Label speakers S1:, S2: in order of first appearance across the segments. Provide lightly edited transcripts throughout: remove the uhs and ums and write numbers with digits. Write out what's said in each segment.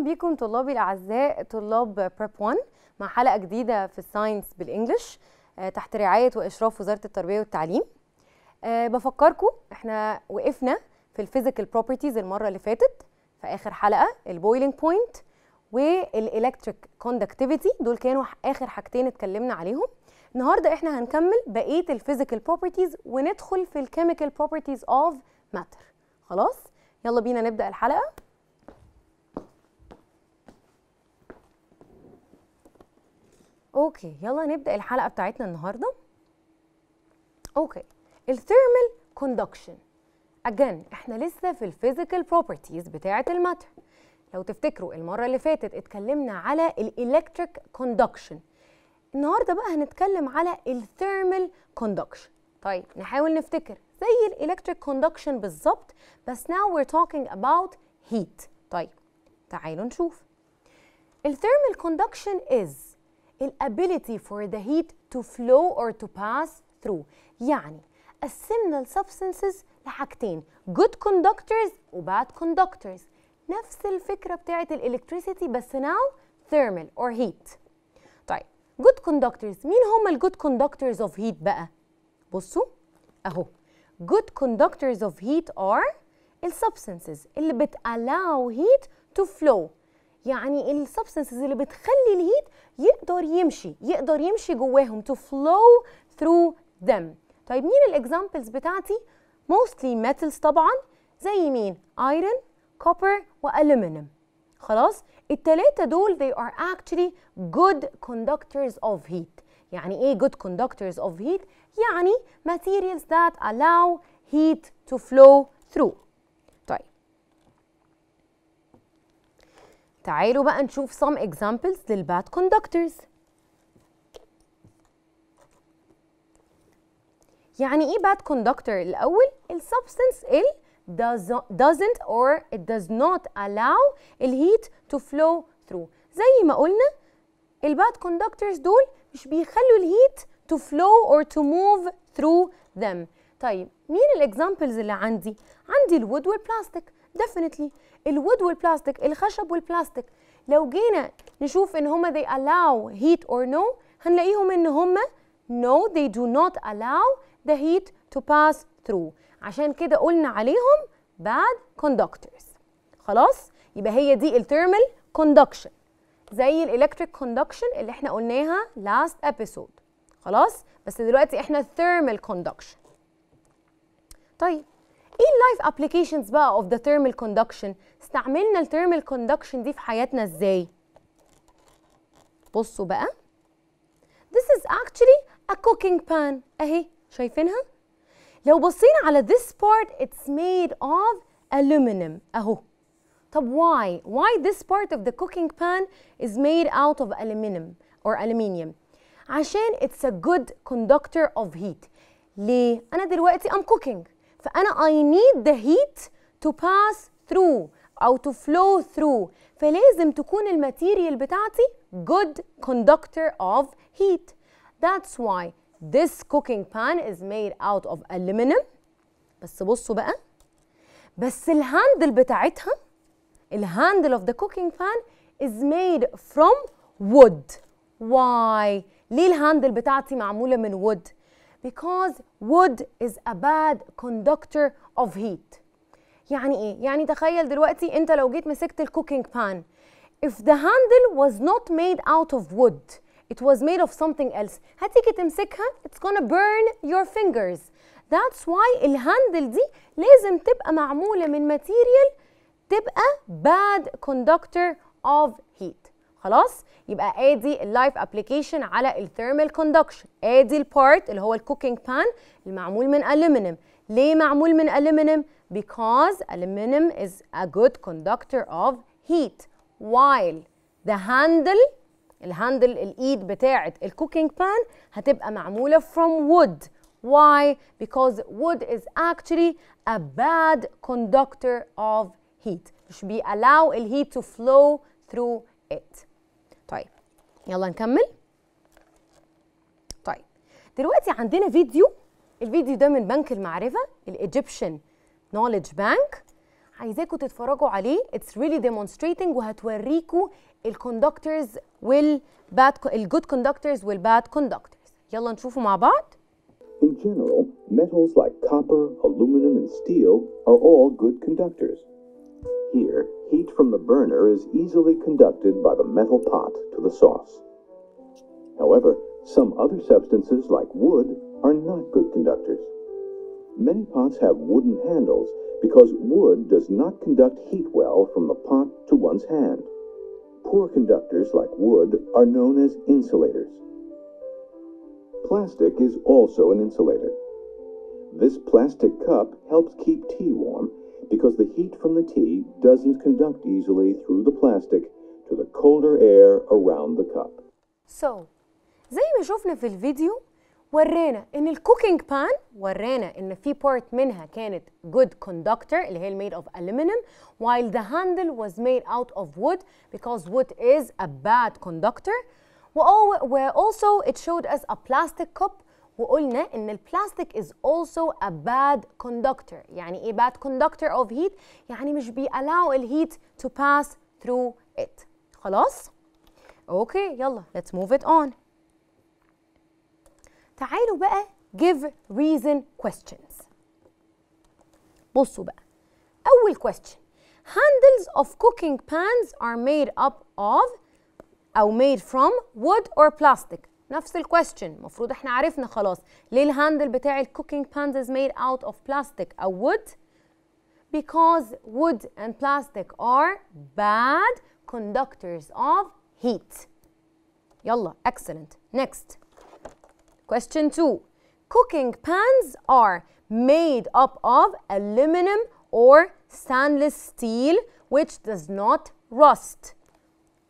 S1: بيكم طلابي الأعزاء طلاب بريب 1 مع حلقة جديدة في الساينس بالإنجلش تحت رعاية وإشراف وزارة التربية والتعليم. بفكركم احنا وقفنا في الفيزيكال بروبرتيز المرة اللي فاتت في آخر حلقة، البويلينج بوينت والإلكتريك كوندكتيفيتي، دول كانوا آخر حاجتين اتكلمنا عليهم. النهارده احنا هنكمل بقية الفيزيكال بروبرتيز وندخل في الكيميكال بروبرتيز اوف ماتر. خلاص يلا بينا نبدأ الحلقة. اوكي يلا نبدأ الحلقة بتاعتنا النهارده. اوكي الثيرمال كوندكشن. اجين احنا لسه في الفيزيكال بروبرتيز بتاعة الماتر. لو تفتكروا المرة اللي فاتت اتكلمنا على الالكتريك كوندكشن، النهارده بقى هنتكلم على الثيرمال كوندكشن. طيب نحاول نفتكر زي الالكتريك كوندكشن بالظبط، بس now we're talking about heat. طيب تعالوا نشوف. الثيرمال كوندكشن is الability for the heat to flow or to pass through. يعني قسمنا السبستنسز لحاجتين، good conductors و bad conductors. نفس الفكرة بتاعت الالكتريسيتي بس now thermal or heat. طيب good conductors، مين هم ال good conductors of heat بقى؟ بصوا اهو، good conductors of heat are السبستنسز اللي بتallow heat to flow. يعني السبستنسز اللي بتخلي الهيت يقدر يمشي جواهم to flow through them. طيب مين الاكزامبلز بتاعتي؟ mostly metals طبعا، زي مين؟ iron، copper والومنيوم. خلاص التلاتة دول they are actually good conductors of heat. يعني ايه good conductors of heat؟ يعني materials that allow heat to flow through. طيب تعالوا بقى نشوف some examples للباد conductors. يعني ايه bad conductor؟ الأول السبستنس doesn't or it does not allow الهيت to flow through. زي ما قلنا الباد conductors دول مش بيخلوا الهيت to flow or to move through them. طيب مين الاكزامبلز اللي عندي؟ عندي الوود والبلاستيك. definitely الوود والبلاستيك، الخشب والبلاستيك، لو جينا نشوف ان هما they allow heat or no هنلاقيهم ان هما no they do not allow the heat to pass through. عشان كده قلنا عليهم bad conductors. خلاص يبقى هي دي الثيرمال كوندكشن زي الالكتريك كوندكشن اللي احنا قلناها last episode. خلاص بس دلوقتي احنا thermal conduction. طيب ايه اللايف ابليكيشنز بقى of the thermal conduction؟ استعملنا الثيرمال كوندكشن دي في حياتنا ازاي؟ بصوا بقى، this is actually a cooking pan. اهي شايفينها؟ لو بصينا على this part it's made of aluminum اهو. طب why this part of the cooking pan is made out of aluminum or aluminium؟ عشان it's a good conductor of heat. ليه؟ أنا دلوقتي I'm cooking، فأنا I need the heat to pass through أو to flow through، فلازم تكون الماتيريال بتاعتي good conductor of heat. That's why this cooking pan is made out of aluminum. بس بصوا بقى، بس الهاندل بتاعتها، الهاندل of the cooking pan is made from wood. Why؟ ليه الهاندل بتاعتي معمولة من wood؟ Because wood is a bad conductor of heat. يعني ايه؟ يعني تخيل دلوقتي انت لو جيت مسكت الكوكينج بان، if the handle was not made out of wood it was made of something else، هتيجي تمسكها it's gonna burn your fingers. That's why الهاندل دي لازم تبقى معمولة من ماتيريال تبقى bad conductor of heat. خلاص يبقى ادي اللايف ابليكيشن على الثيرمال كوندكشن. ادي البارت اللي هو الكوكينج بان المعمول من الومنيوم. ليه معمول من الومنيوم؟ because aluminum is a good conductor of heat while the handle الايد بتاعه الكوكينج بان هتبقى معموله from wood. Why? Because wood is actually a bad conductor of heat. مش بيallow الهيت to flow through it. طيب يلا نكمل. طيب دلوقتي عندنا فيديو، الفيديو ده من بنك المعرفة الإيجيبشن نوليدج بانك. عايزاكم تتفرجوا عليه. It's really demonstrating وهتوريكوا الكوندكتورز الجود كوندكتورز والباد كوندكتورز. يلا نشوفوا مع بعض.
S2: In general, metals like copper, aluminum, and steel are all good conductors. Here, heat from the burner is easily conducted by the metal pot to the sauce. However, some other substances like wood are not good conductors. Many pots have wooden handles because wood does not conduct heat well from the pot to one's hand. Poor conductors like wood are known as insulators. Plastic is also an insulator. This plastic cup helps keep tea warm because the heat from the tea doesn't conduct easily through the plastic to the colder air around the cup.
S1: So, زي ما شفنا في الفيديو ورانا ان الكوكينج بان ورانا ان في بارت منها كانت good conductor اللي هي made of aluminum while the handle was made out of wood because wood is a bad conductor. also it showed us a plastic cup وقلنا ان البلاستيك is also a bad conductor. يعني ايه bad conductor of heat؟ يعني مش allow الهيت to pass through it. خلاص؟ اوكي يلا let's move it on. تعالوا بقى give reason questions. بصوا بقى. أول question. Handles of cooking pans are made up of أو made from wood or plastic. نفس الكويستشن. المفروض احنا عرفنا خلاص ليه الهاندل بتاع الكوكينج pans is made out of plastic أو wood. Because wood and plastic are bad conductors of heat. يلا excellent. Next. Question 2. Cooking pans are made up of aluminum or stainless steel which does not rust.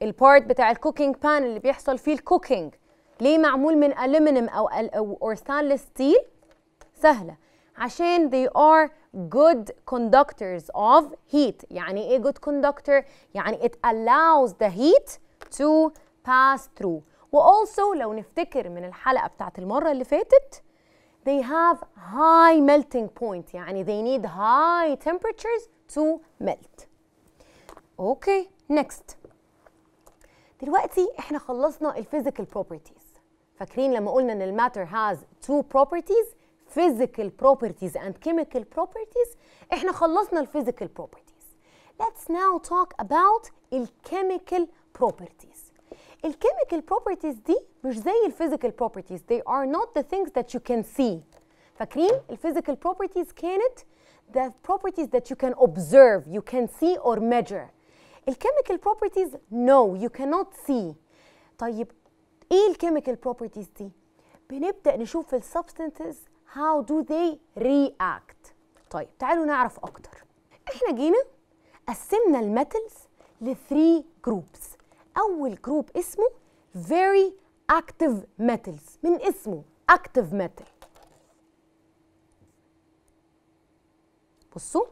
S1: البارت بتاع الكوكينج بان اللي بيحصل فيه الكوكينج ليه معمول من aluminum أو stainless steel؟ سهلة عشان they are good conductors of heat. يعني ايه good conductor؟ يعني it allows the heat to pass through. وألسو لو نفتكر من الحلقة بتاعت المرة اللي فاتت they have high melting point يعني they need high temperatures to melt. اوكي next. دلوقتي احنا خلصنا الفيزيكال properties. فاكرين لما قلنا ان الماتر has two properties physical properties and chemical properties؟ احنا خلصنا الفيزيكال properties. Let's now talk about الchemical properties. الchemical properties دي مش زي الفيزيكال properties. They are not the things that you can see. فاكرين الفيزيكال properties كانت the properties that you can observe, you can see or measure. الchemical properties no, you cannot see. طيب ايه الchemical properties دي؟ بنبدأ نشوف في substances how do they react. طيب تعالوا نعرف أكتر. احنا جينا قسمنا الميتالز ل 3 groups. أول جروب اسمه very active metals. من اسمه active metal. بصوا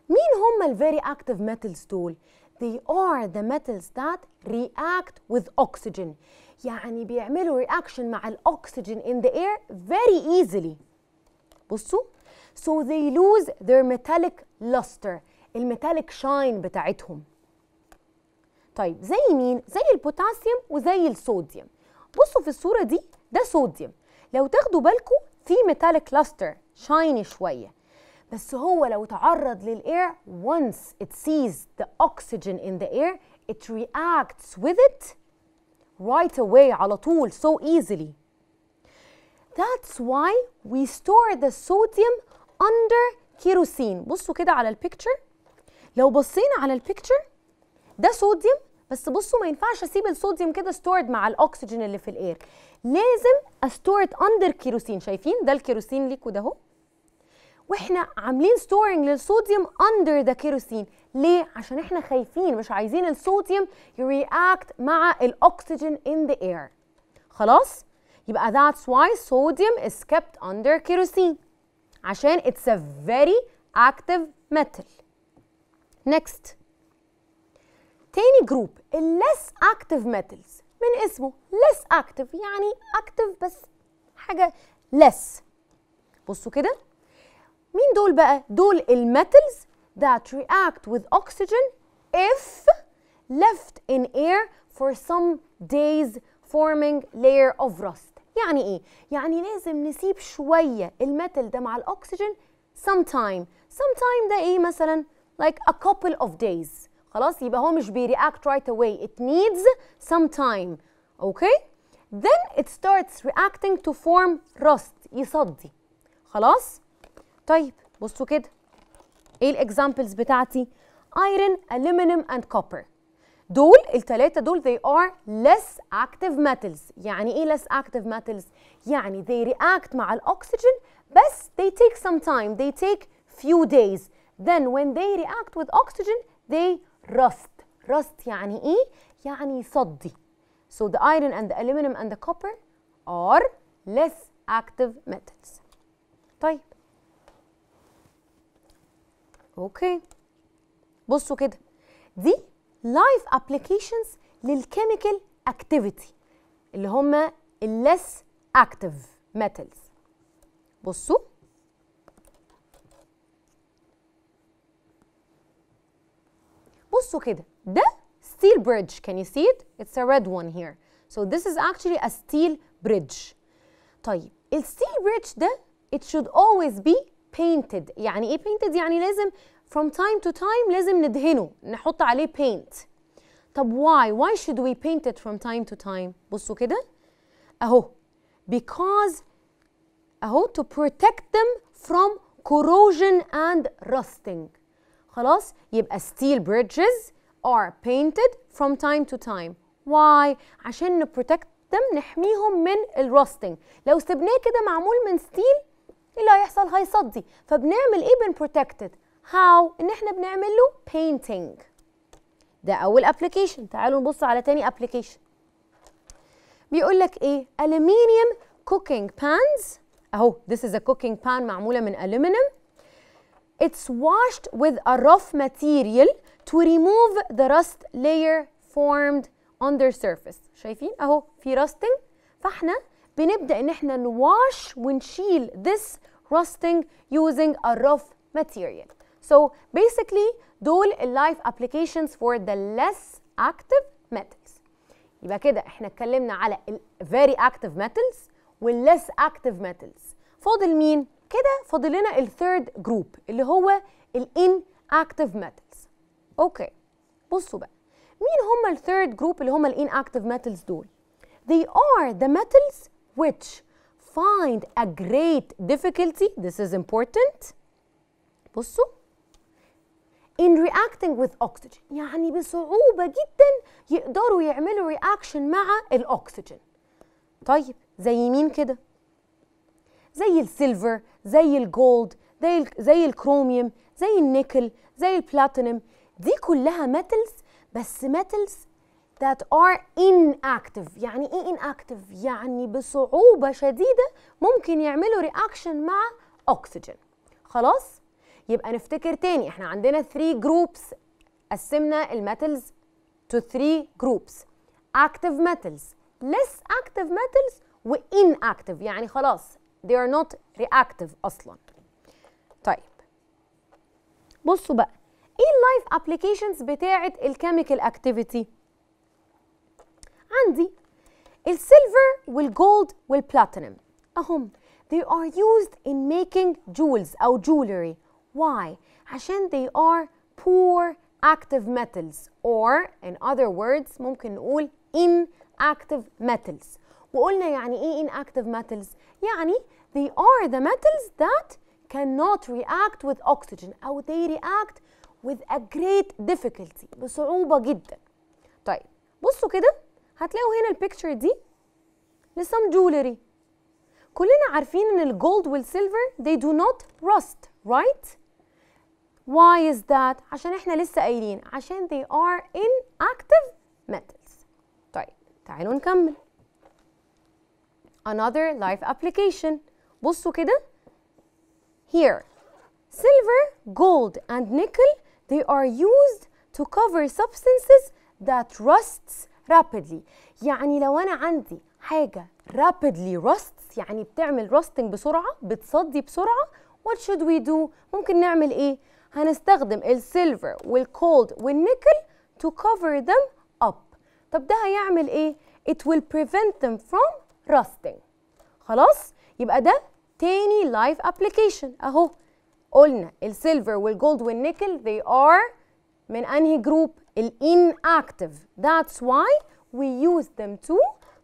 S1: مين هم ال very active metals دول؟ They are the metals that react with oxygen. يعني بيعملوا reaction مع الأكسجين in the air very easily. بصوا so they lose their metallic luster. الميتاليك شاين بتاعتهم. طيب زي مين؟ زي البوتاسيوم وزي الصوديوم. بصوا في الصورة دي ده صوديوم. لو تاخدوا بالكم في ميتاليك لاستر شايني شوية. بس هو لو تعرض للإير once it sees the oxygen in the air it reacts with it right away على طول so easily. That's why we store the sodium under kerosene. بصوا كده على البيكتشر. لو بصينا على البيكتشر ده صوديوم بس بصوا ما ينفعش اسيب الصوديوم كده stored مع الاكسجين اللي في الاير. لازم استورد اندر كيروسين. شايفين ده الكيروسين ليكويد اهو. واحنا عاملين ستورنج للصوديوم اندر ذا كيروسين. ليه؟ عشان احنا خايفين مش عايزين الصوديوم يرياكت مع الاكسجين in the air. خلاص؟ يبقى that's why sodium is kept under kerosene. عشان it's a very active metal. Next. تاني جروب ال less active metals. من اسمه less active يعني active بس حاجة less. بصوا كده. مين دول بقى؟ دول الميتالز that react with oxygen if left in air for some days forming layer of rust. يعني ايه؟ يعني لازم نسيب شوية الميتال ده مع الأكسجين sometime ده ايه مثلا؟ like a couple of days. خلاص يبقى هو مش بيreact right away. It needs some time. Okay? Then it starts reacting to form rust. يصدي. خلاص؟ طيب بصوا كده. ايه الاكزامبلز بتاعتي؟ iron, aluminum and copper. دول الثلاثة دول they are less active metals. يعني ايه less active metals؟ يعني they react مع الأكسجين بس they take some time. They take few days. Then when they react with oxygen they rust. Rust يعني ايه؟ يعني يصدي. So the iron and the aluminum and the copper are less active metals. طيب اوكي بصوا كده دي life applications للchemical activity اللي هم less active metals. بصوا كده ده steel bridge. Can you see it? It's a red one here. So this is actually a steel bridge. طيب الsteel bridge ده it should always be painted. يعني ايه painted؟ يعني لازم from time to time لازم ندهنه نحط عليه paint. طب why should we paint it from time to time؟ بصوا كده اهو because اهو to protect them from corrosion and rusting. خلاص يبقى steel bridges are painted from time to time. Why؟ عشان protect them نحميهم من الرستنج. لو سبناه كده معمول من ستيل ايه اللي هيحصل؟ هيصدي. فبنعمل ايه؟ بنprotect it. How؟ ان احنا بنعمل له painting. ده اول application. تعالوا نبص على تاني application. بيقول لك ايه؟ aluminium cooking pans. اهو this is a cooking pan معمولة من aluminum. It's washed with a rough material to remove the rust layer formed on their surface. شايفين اهو في rusting فاحنا بنبدأ ان احنا نواش ونشيل this rusting using a rough material. So basically دول life applications for the less active metals. يبقى كده احنا اتكلمنا على very active metals وال less active metals. فاضل مين؟ كده فاضل لنا الثيرد جروب اللي هو inactive metals. اوكي بصوا بقى مين هم الثيرد جروب اللي هم inactive metals دول؟ They are the metals which find a great difficulty. This is important. بصوا in reacting with oxygen. يعني بصعوبة جدا يقدروا يعملوا reaction مع الأكسجين. طيب زي مين كده؟ زي السيلفر، زي الجولد، زي الكروميوم، زي النيكل، زي البلاتينum. دي كلها metals بس metals that are inactive. يعني ايه inactive؟ يعني بصعوبة شديدة ممكن يعملوا reaction مع oxygen. خلاص؟ يبقى نفتكر تاني احنا عندنا 3 groups. قسمنا الميتالز to 3 groups. active metals, less active metals و inactive. يعني خلاص they are not reactive أصلا. طيب بصوا بقى ايه اللايف applications بتاعة الكيميكال activity؟ عندي السيلفر والجولد والبلاتينum أهم they are used in making jewels أو jewelry. Why؟ عشان they are poor active metals or in other words ممكن نقول inactive metals. وقلنا يعني ايه inactive metals؟ يعني they are the metals that cannot react with oxygen أو they react with a great difficulty بصعوبة جدا. طيب بصوا كده هتلاقوا هنا البيكتشر دي لسم jewelry. كلنا عارفين ان الجولد والسيلفر they do not rust, right? Why is that؟ عشان احنا لسه قايلين عشان they are inactive metals. طيب تعالوا نكمل. Another life application. بصوا كده. Here, silver, gold and nickel they are used to cover substances that rusts rapidly. يعني لو أنا عندي حاجة rapidly rusts يعني بتعمل rusting بسرعة بتصدي بسرعة what should we do؟ ممكن نعمل إيه؟ هنستخدم السيلفر والكولد والنيكل to cover them up. طب ده هيعمل ايه؟ It will prevent them from rusting. خلاص؟ يبقى ده تاني live application اهو. قلنا السيلفر والجولد والنيكل they are من انهي جروب؟ inactive. That's why we use them to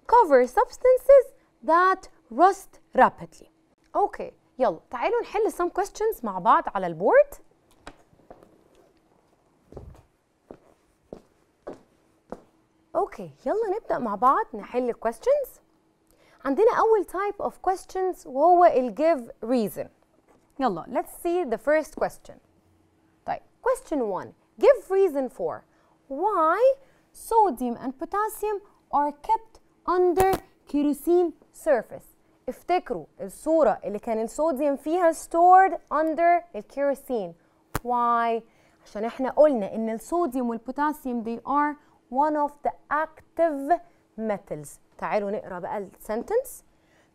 S1: cover substances that rust rapidly. اوكي يلا تعالوا نحل some questions مع بعض على البورد. اوكي يلا نبدأ مع بعض نحل questions. عندنا أول type of questions وهو ال give reason. يلا let's see the first question. طيب question 1 give reason for why sodium and potassium are kept under kerosene surface. افتكروا الصورة اللي كان الصوديوم فيها stored under الكيروسين. why؟ عشان احنا قلنا ان الصوديوم والبوتاسيوم they are one of the active metals. تعالوا نقرا بقى السنتنس.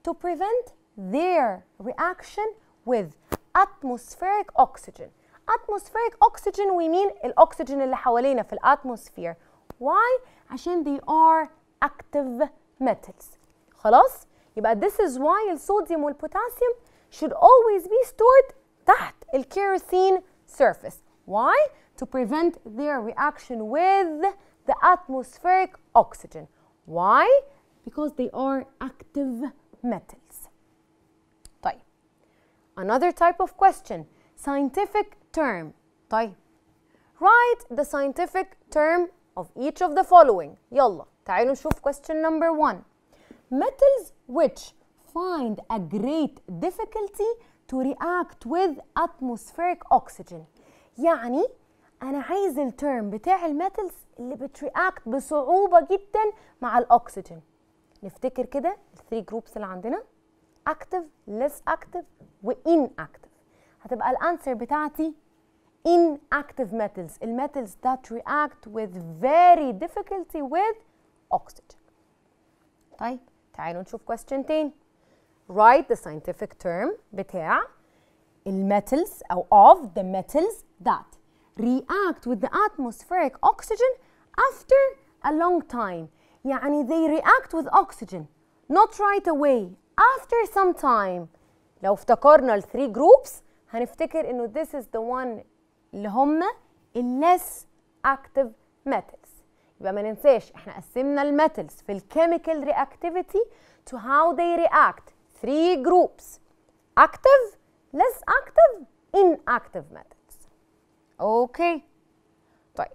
S1: to prevent their reaction with atmospheric oxygen. atmospheric oxygen we mean الأكسجين اللي حوالينا في الاتموسفير. why؟ عشان they are active metals. خلاص؟ يبقى this is why الصوديوم والبوتاسيوم should always be stored تحت الكيروسين surface. why؟ to prevent their reaction with the atmospheric oxygen. why؟ because they are active metals. طيب another type of question scientific term. طيب write the scientific term of each of the following. يلا تعالوا نشوف question number 1. metals which find a great difficulty to react with atmospheric oxygen. يعني أنا عايز الترم بتاع الميتالز اللي بترياكت بصعوبة جدا مع الأكسجين. نفتكر كده الثري جروبس اللي عندنا active, less active و inactive. هتبقى الانسر بتاعتي inactive metals, الميتالز that react with very difficulty with oxygen. طيب تعالوا نشوف question تاني. write the scientific term بتاع الميتالز أو of the metals that react with the atmospheric oxygen after a long time. يعني they react with oxygen not right away, after some time. لو افتكرنا ال 3 groups هنفتكر انه this is the one اللي هم ال less active metals. يبقى ما ننساش احنا قسمنا الميتالز في الكيميكال reactivity to how they react. 3 groups: active, less active, inactive metals. اوكي طيب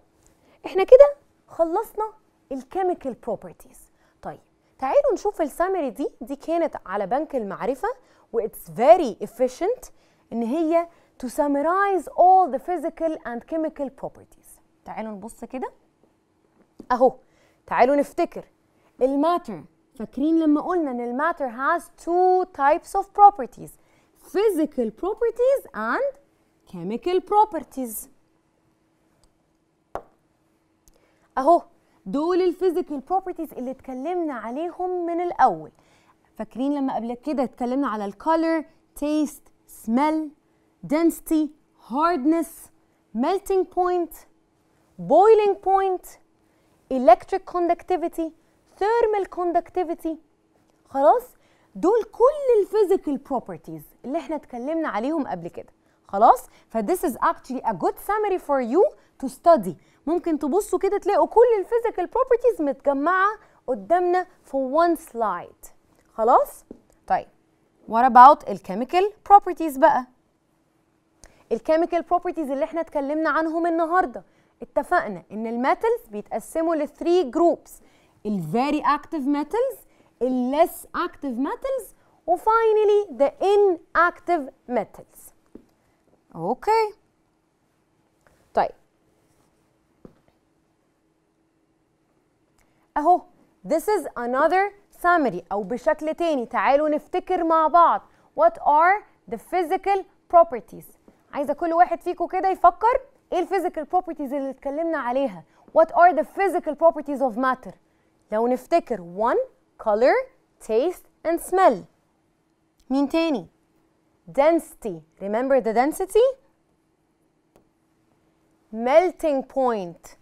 S1: احنا كده خلصنا الكيميكال بروبرتيز. طيب تعالوا نشوف السامري دي كانت على بنك المعرفة و it's very efficient ان هي to summarize all the physical and chemical properties. تعالوا نبص كده اهو. تعالوا نفتكر الماتر. فاكرين لما قلنا ان الماتر has two types of properties: physical properties and chemical properties. اهو دول الفيزيكال بروبرتيز اللي اتكلمنا عليهم من الاول. فاكرين لما قبل كده اتكلمنا على الكولر، تيست، سميل، density، hardness، melting point، boiling point، electric conductivity، thermal conductivity. خلاص دول كل الفيزيكال بروبرتيز اللي احنا اتكلمنا عليهم قبل كده. خلاص ف this is actually a good summary for you to study. ممكن تبصوا كده تلاقوا كل الفيزيكال بروبرتيز متجمعه قدامنا في one slide. خلاص طيب what about الكيميكال بروبرتيز بقى؟ الكيميكال بروبرتيز اللي احنا اتكلمنا عنهم النهارده اتفقنا ان الميتالز بيتقسموا ل 3 جروبس: الفيري اكتيف ميتالز، الليس اكتيف ميتالز، وفاينلي ذا inactive metals. اوكي طيب اهو this is another summary او بشكل تاني. تعالوا نفتكر مع بعض what are the physical properties. عايزه كل واحد فيكم كده يفكر ايه الفيزيكال بروبرتيز اللي اتكلمنا عليها. what are the physical properties of matter. لو نفتكر 1 color, taste and smell. مين تاني؟ density. remember the density. melting point,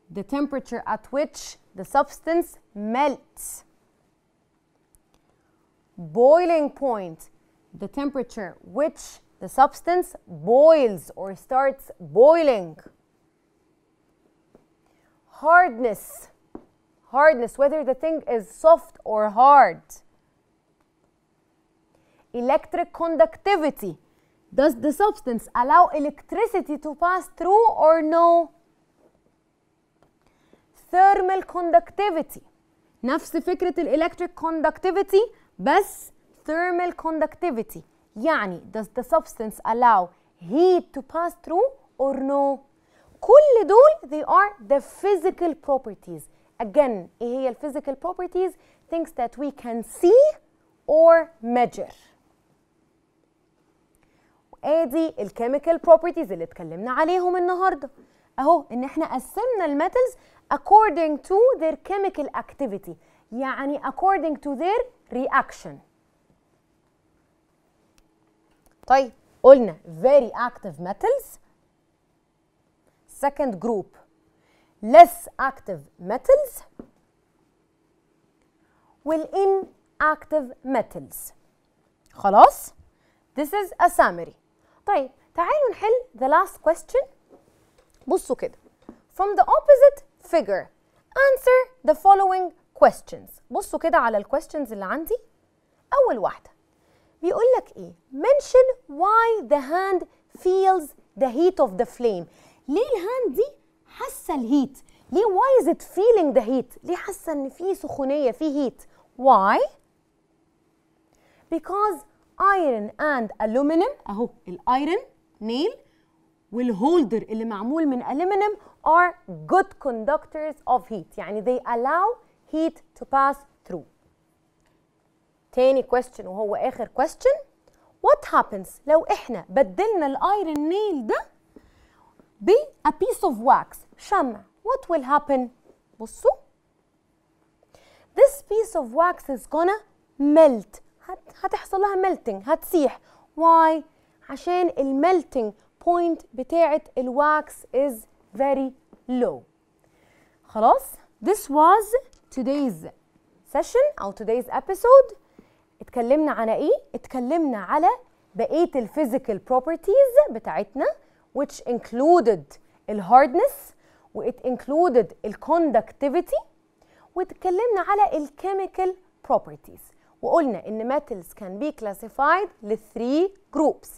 S1: the temperature at which the substance melts. Boiling point, the temperature which the substance boils or starts boiling. Hardness, whether the thing is soft or hard. Electric conductivity, does the substance allow electricity to pass through or no? Thermal conductivity، نفس فكرة electric conductivity بس thermal conductivity، يعني does the substance allow heat to pass through or no? كل دول they are the physical properties. Again، ايه هي physical properties؟ things that we can see or measure. ادي الchemical properties اللي اتكلمنا عليهم النهارده. اهو ان احنا قسمنا الميتالز according to their chemical activity، يعني according to their reaction. طيب قلنا very active metals. Second group less active metals والinactive metals. خلاص؟ This is a summary. طيب تعالوا نحل the last question. بصوا كده. From the opposite figure answer the following questions. بصوا كده على الquestions اللي عندي. أول واحدة بيقول لك إيه؟ Mention why the hand feels the heat of the flame. ليه الهاند دي حاسة الهيت؟ ليه why is it feeling the heat؟ ليه حاسة إن في سخونية في هيت؟ Why؟ Because iron and aluminum، أهو الأيرون نيل والهولدر اللي معمول من aluminum are good conductors of heat، يعني they allow heat to pass through. تاني question وهو آخر question. What happens لو إحنا بدلنا الأيرون نيل ده ب a piece of wax، شمع؟ What will happen؟ بصوا. This piece of wax is gonna melt. هتحصل لها melting، هتسيح. Why؟ عشان melting point بتاعة الواكس is very low. خلاص؟ This was today's session أو today's episode. اتكلمنا على إيه؟ اتكلمنا على بقية الphysical properties بتاعتنا which included الهاردنس و it included الconductivity، واتكلمنا على الchemical properties، وقلنا إن metals can be classified ل 3 groups: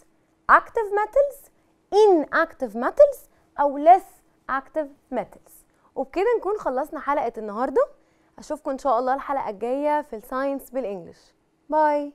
S1: active metals، inactive metals، أو less active metals. وبكده نكون خلصنا حلقة النهاردة. أشوفكم إن شاء الله الحلقة الجاية في الساينس بالإنجلش. باي.